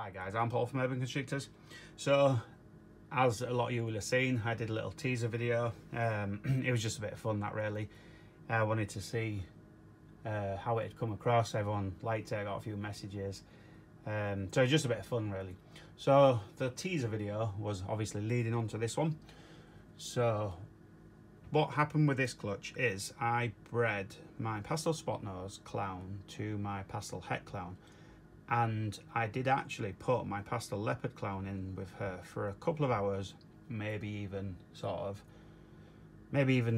Hi guys, I'm Paul from Urban Constrictors. So, as a lot of you will have seen, I did a little teaser video. It was just a bit of fun, that really. I wanted to see how it had come across. Everyone liked it, I got a few messages. So it's just a bit of fun really. So the teaser video was obviously leading on to this one. So what happened with this clutch is I bred my pastel spot nose clown to my pastel het clown, and I did actually put my pastel leopard clown in with her for a couple of hours, maybe even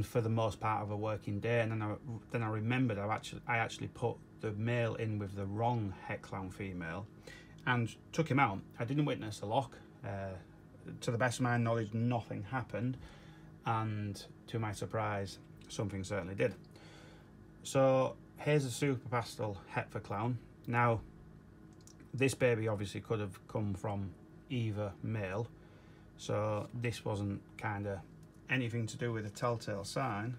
for the most part of a working day, and then I remembered I actually put the male in with the wrong het clown female and took him out. I didn't witness a lock. To the best of my knowledge, nothing happened, and to my surprise, something certainly did. So here's a super pastel het clown. Now, this baby obviously could have come from either male, so this wasn't kind of anything to do with a telltale sign.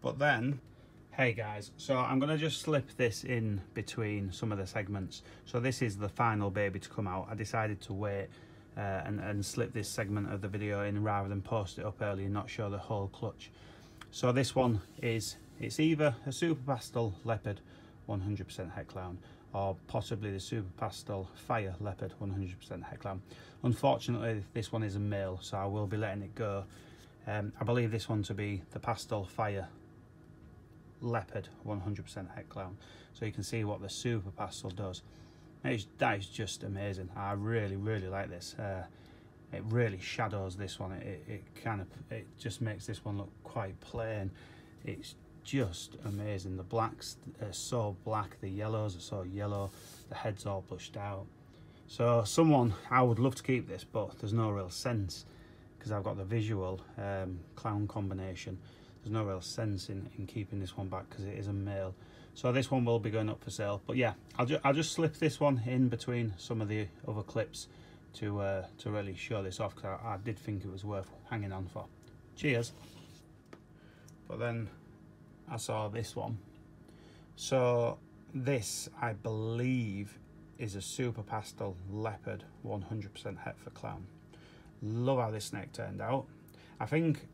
But then, hey guys, so I'm going to just slip this in between some of the segments. So this is the final baby to come out. I decided to wait and slip this segment of the video in rather than post it up early and not show the whole clutch. So this one is, it's either a super pastel leopard 100% het clown or possibly the super pastel fire leopard 100% het clown. Unfortunately, this one is a male, so I will be letting it go. I believe this one to be the pastel fire leopard 100% het clown, so you can see what the super pastel does. That is just amazing. I really like this. It really shadows this one. It just makes this one look quite plain. It's just amazing. The blacks are so black, the yellows are so yellow, the head's all blushed out. So I would love to keep this, but there's no real sense because I've got the visual clown combination. There's no real sense in keeping this one back because it is a male. So this one will be going up for sale. But yeah, I'll just slip this one in between some of the other clips to really show this off, because I did think it was worth hanging on for. Cheers. But then I saw this one. So this, I believe, is a super pastel leopard 100% het clown. Love how this snake turned out. I think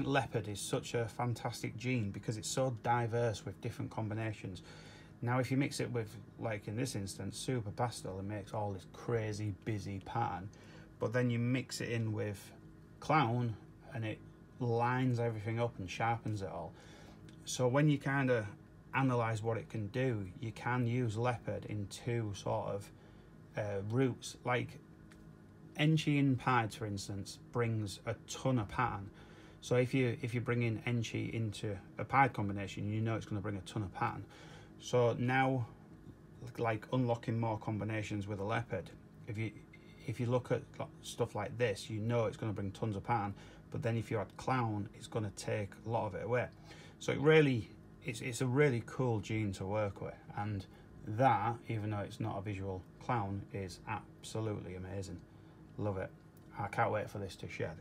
leopard is such a fantastic gene because it's so diverse with different combinations. Now if you mix it with, like in this instance, super pastel, it makes all this crazy busy pattern, but then you mix it in with clown and it lines everything up and sharpens it all. So when you kind of analyze what it can do, you can use leopard in two sort of routes. Like Enchi in pied, for instance, brings a ton of pattern. So if you bring in Enchi into a pied combination, you know it's going to bring a ton of pattern. So now, like unlocking more combinations with a leopard, if you look at stuff like this, you know it's going to bring tons of pattern. But then if you add clown, it's going to take a lot of it away. So it's a really cool gene to work with, and that, even though it's not a visual clown, is absolutely amazing. Love it. I can't wait for this to shed.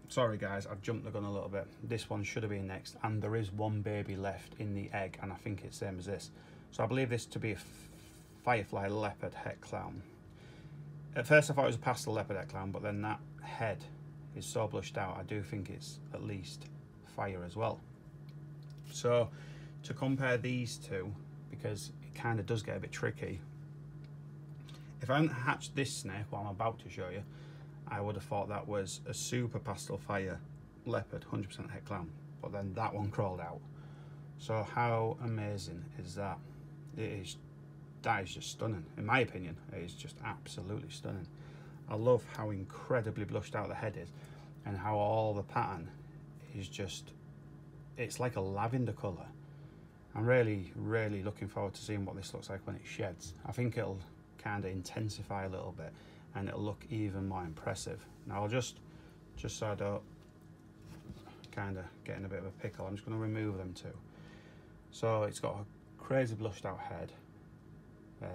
Sorry guys, I've jumped the gun a little bit. This one should have been next, and there is one baby left in the egg, and I think it's the same as this. So I believe this to be a Superfly Leopard het clown. At first I thought it was a pastel leopard het clown, but then that head is so blushed out, I do think it's at least fire as well. So to compare these two, because it kind of does get a bit tricky, if I hadn't hatched this snake, what I'm about to show you, I would have thought that was a super pastel fire leopard 100% het clown, but then that one crawled out. So how amazing is that? That is just stunning. In my opinion, it is just absolutely stunning. I love how incredibly blushed out the head is, and how all the pattern is just, it's like a lavender colour. I'm really looking forward to seeing what this looks like when it sheds. I think it'll kind of intensify a little bit and it'll look even more impressive. Now I'll just so I don't kind of get in a bit of a pickle, I'm just going to remove them too. So it's got a crazy blushed out head,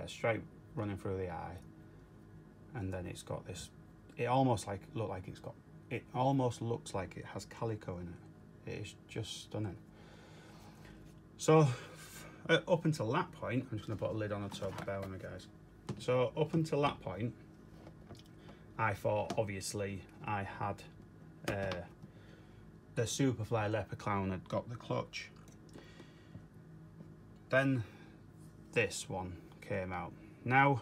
straight running through the eye, and then it's got this, it almost looks like it has calico in it. It is just stunning. So up until that point, I'm just going to put a lid on the tub. Bear with me, guys. So up until that point, I thought obviously I had the Superfly Leopard Clown had got the clutch. Then this one came out. Now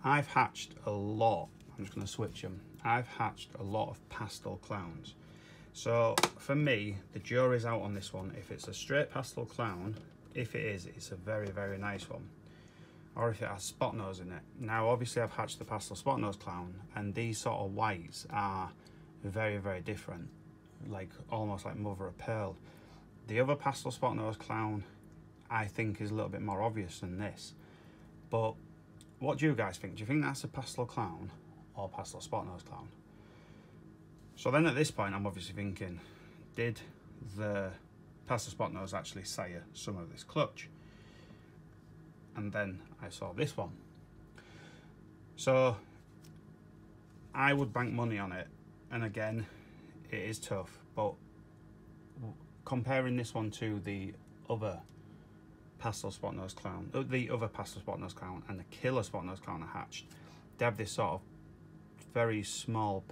I've hatched a lot, I'm just going to switch them. I've hatched a lot of pastel clowns. So for me, the jury's out on this one. If it's a straight pastel clown, if it is, it's a very, very nice one. Or if it has spot nose in it. Now obviously I've hatched the pastel spot nose clown, and these sort of whites are very, very different. Like almost like mother of pearl. The other pastel spot nose clown I think is a little bit more obvious than this. But what do you guys think? Do you think that's a pastel clown or pastel spot nose clown? So then at this point I'm obviously thinking, did the pastel spot nose actually sire some of this clutch? And then I saw this one. So I would bank money on it, and again it is tough, but comparing this one to the other pastel spot nose clown, the other pastel spot nose clown and the killer spot nose clown I hatched, they have this sort of very small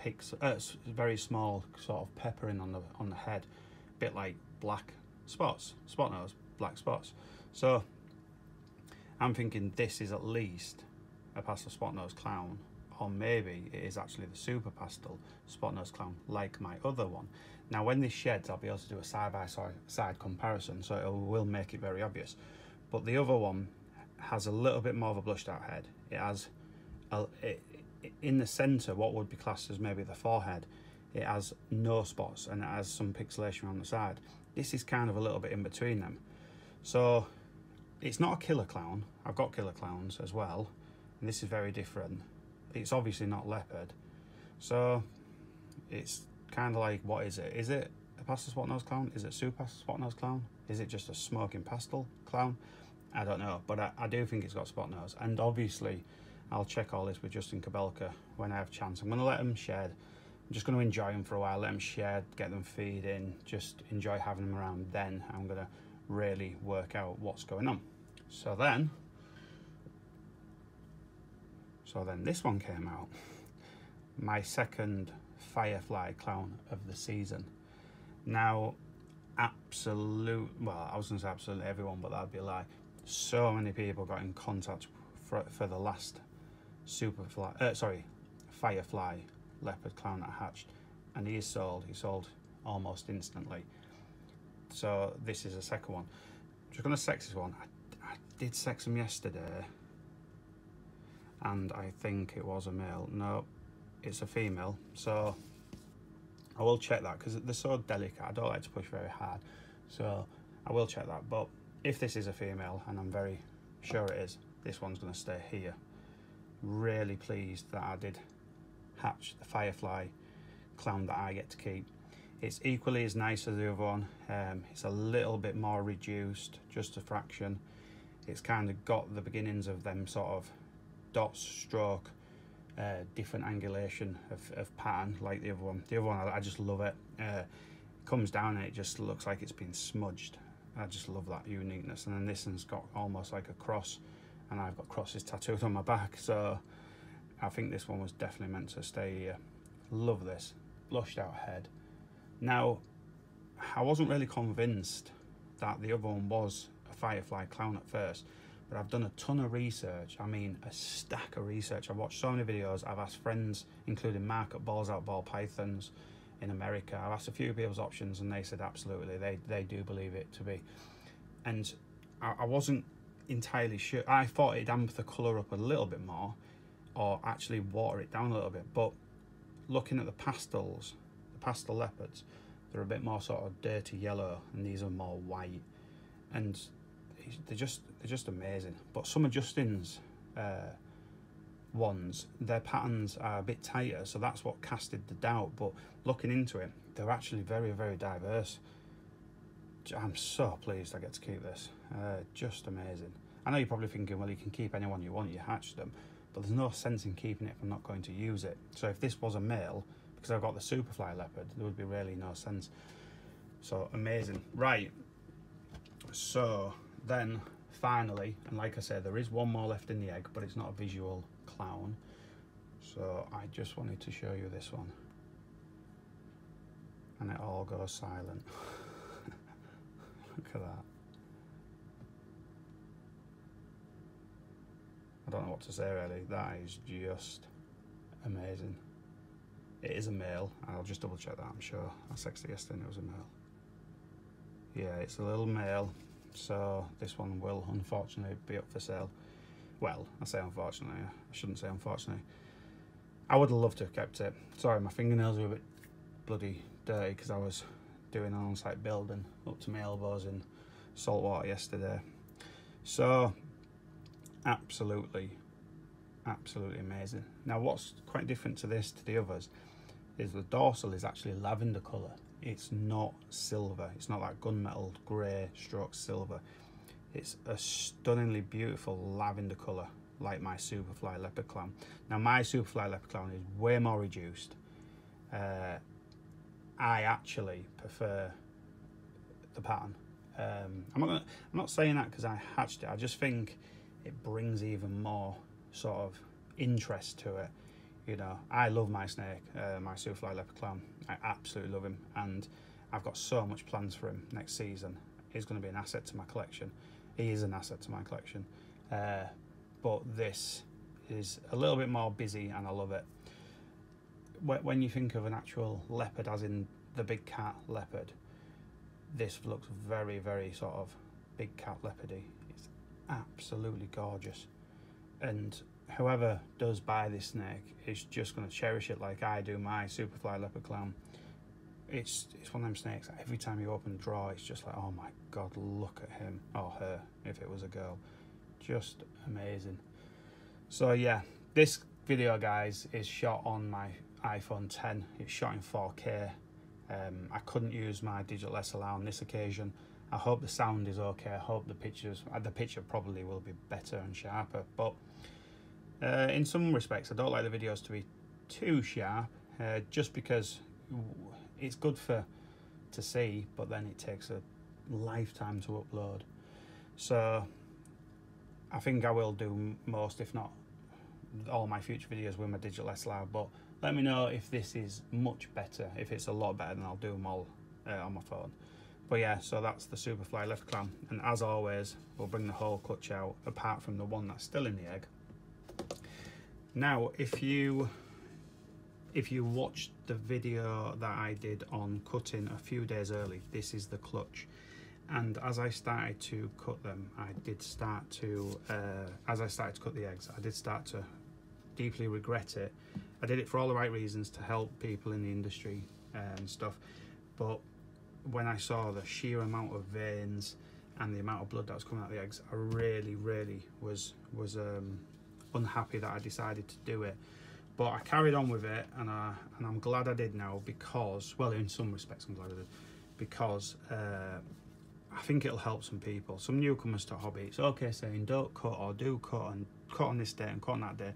very small sort of peppering on the head, a bit like black spots, spot nose, black spots. So I'm thinking this is at least a pastel spot nose clown, or maybe it is actually the super pastel spot nose clown like my other one. Now when this sheds, I'll be able to do a side-by-side comparison, so it will make it very obvious. But the other one has a little bit more of a blushed out head. It has, in the centre, what would be classed as maybe the forehead, it has no spots and it has some pixelation on the side. This is kind of a little bit in between them. So it's not a killer clown. I've got killer clowns as well, and this is very different. It's obviously not leopard. So it's kind of like, what is it? Is it a pastel spot nose clown? Is it super pastel spot nose clown? Is it just a smoking pastel clown? I don't know, but I do think it's got spot nose. And obviously I'll check all this with Justin Kabelka when I have a chance. I'm going to let them shed. I'm just going to enjoy them for a while, let them shed, get them feed in, just enjoy having them around. Then I'm going to really work out what's going on. So then this one came out, my second Firefly clown of the season. Now, well, I was going to say absolutely everyone, but that'd be a lie. So many people got in contact for the last Firefly Leopard clown that I hatched, and he sold almost instantly. So this is the second one. Just going to sex this one. I did sex him yesterday, and I think it was a male. No, it's a female. So I will check that, because they're so delicate. I don't like to push very hard, so I will check that. But if this is a female, and I'm very sure it is, this one's going to stay here. Really pleased that I did hatch the Firefly clown that I get to keep. It's equally as nice as the other one. It's a little bit more reduced, just a fraction. It's kind of got the beginnings of them sort of dot stroke, different angulation of pattern like the other one. The other one, I just love it. Comes down and it just looks like it's been smudged. I just love that uniqueness. And then this one's got almost like a cross, and I've got crosses tattooed on my back. So I think this one was definitely meant to stay here. Love this, blushed out head. Now, I wasn't really convinced that the other one was a Firefly clown at first, but I've done a ton of research. I mean, a stack of research. I've watched so many videos. I've asked friends, including Mark at Balls Out Ball Pythons in America. I've asked a few people's options, and they said absolutely, they do believe it to be. And I wasn't entirely sure. I thought it'd amp the colour up a little bit more, or actually water it down a little bit. But looking at the pastels, the pastel leopards, they're a bit more sort of dirty yellow, and these are more white, and they're just amazing. But some of Justin's ones, their patterns are a bit tighter, so that's what casted the doubt. But looking into it, they're actually very, very diverse. I'm so pleased I get to keep this. Just amazing. I know you're probably thinking, well, you can keep anyone you want, you hatch them, but there's no sense in keeping it if I'm not going to use it. So if this was a male, because I've got the Superfly Leopard, there would be really no sense. So amazing. Right, so then finally, and like I said, there is one more left in the egg, but it's not a visual clown. So I just wanted to show you this one. And it all goes silent. Look at that. I don't know what to say really. That is just amazing. It is a male. I'll just double check that. I'm sure I sexed it yesterday and it was a male. Yeah, it's a little male. So this one will unfortunately be up for sale. Well, I say unfortunately. I shouldn't say unfortunately. I would have loved to have kept it. Sorry, my fingernails were a bit bloody dirty because I was doing an on-site building up to my elbows in salt water yesterday. So absolutely amazing. Now what's quite different to this to the others is the dorsal is actually lavender colour. It's not silver. It's not like gunmetal grey stroke silver. It's a stunningly beautiful lavender colour, like my Superfly Leopard Clown. Now my Superfly Leopard Clown is way more reduced. I actually prefer the pattern. I'm not saying that because I hatched it. I just think it brings even more sort of interest to it. You know, I love my snake, my Superfly Leopard Clown. I absolutely love him, and I've got so much plans for him next season. He's going to be an asset to my collection. He is an asset to my collection. But this is a little bit more busy, and I love it. When you think of an actual leopard, as in the big cat leopard, this looks very, very sort of big cat leopardy. It's absolutely gorgeous, and whoever does buy this snake is just going to cherish it like I do my Superfly Leopard Clown. It's one of them snakes that every time you open the drawer, it's just like, oh my god, look at him, or her if it was a girl. Just amazing. So yeah, this video guys is shot on my iPhone 10. It's shot in 4K. I couldn't use my digital SLR on this occasion. I hope the sound is okay. I hope the picture probably will be better and sharper, but in some respects I don't like the videos to be too sharp, just because it's good to see, but then it takes a lifetime to upload. So I think I will do most, if not all, my future videos with my digital SLR, but let me know if this is much better. If it's a lot better, then I'll do them all on my phone. But yeah, so that's the Superfly Leopard Clown, and as always we'll bring the whole clutch out apart from the one that's still in the egg. Now if you watched the video that I did on cutting a few days early, this is the clutch. And as I started to cut them, I did start to, as I started to cut the eggs, I did start to deeply regret it. I did it for all the right reasons, to help people in the industry and stuff, but when I saw the sheer amount of veins and the amount of blood that was coming out of the eggs, I really was unhappy that I decided to do it. But I carried on with it, and I'm glad I did now, because, well, in some respects I'm glad I did, because I think it'll help some people, some newcomers to hobby. It's okay saying don't cut, or do cut, and cut on this day and cut on that day.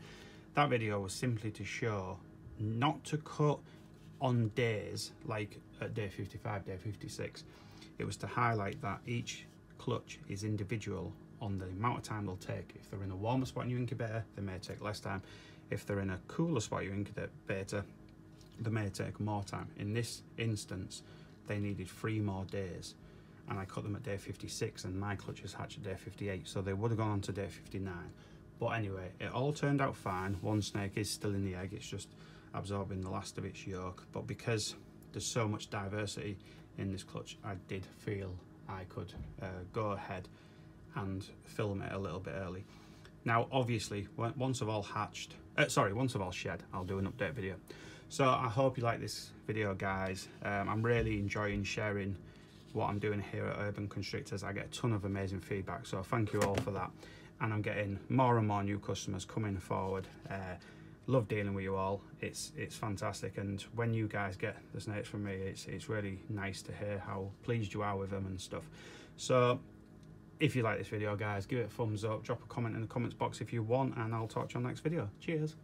That video was simply to show not to cut on days like at day 55, day 56. It was to highlight that each clutch is individual on the amount of time they'll take. If they're in a warmer spot in your incubator, they may take less time. If they're in a cooler spot in your incubator, they may take more time. In this instance, they needed 3 more days, and I cut them at day 56, and my clutches hatched at day 58, so they would have gone on to day 59. But anyway, it all turned out fine. One snake is still in the egg, it's just absorbing the last of its yolk. But because there's so much diversity in this clutch, I did feel I could go ahead and film it a little bit early. Now obviously once I've all hatched, once I've all shed, I'll do an update video. So I hope you like this video guys. I'm really enjoying sharing what I'm doing here at Urban Constrictors. I get a ton of amazing feedback, so thank you all for that. And I'm getting more and more new customers coming forward. Love dealing with you all. It's fantastic, and when you guys get the snakes from me, it's really nice to hear how pleased you are with them and stuff. So if you like this video guys, give it a thumbs up, drop a comment in the comments box if you want, and I'll talk to you on the next video. Cheers.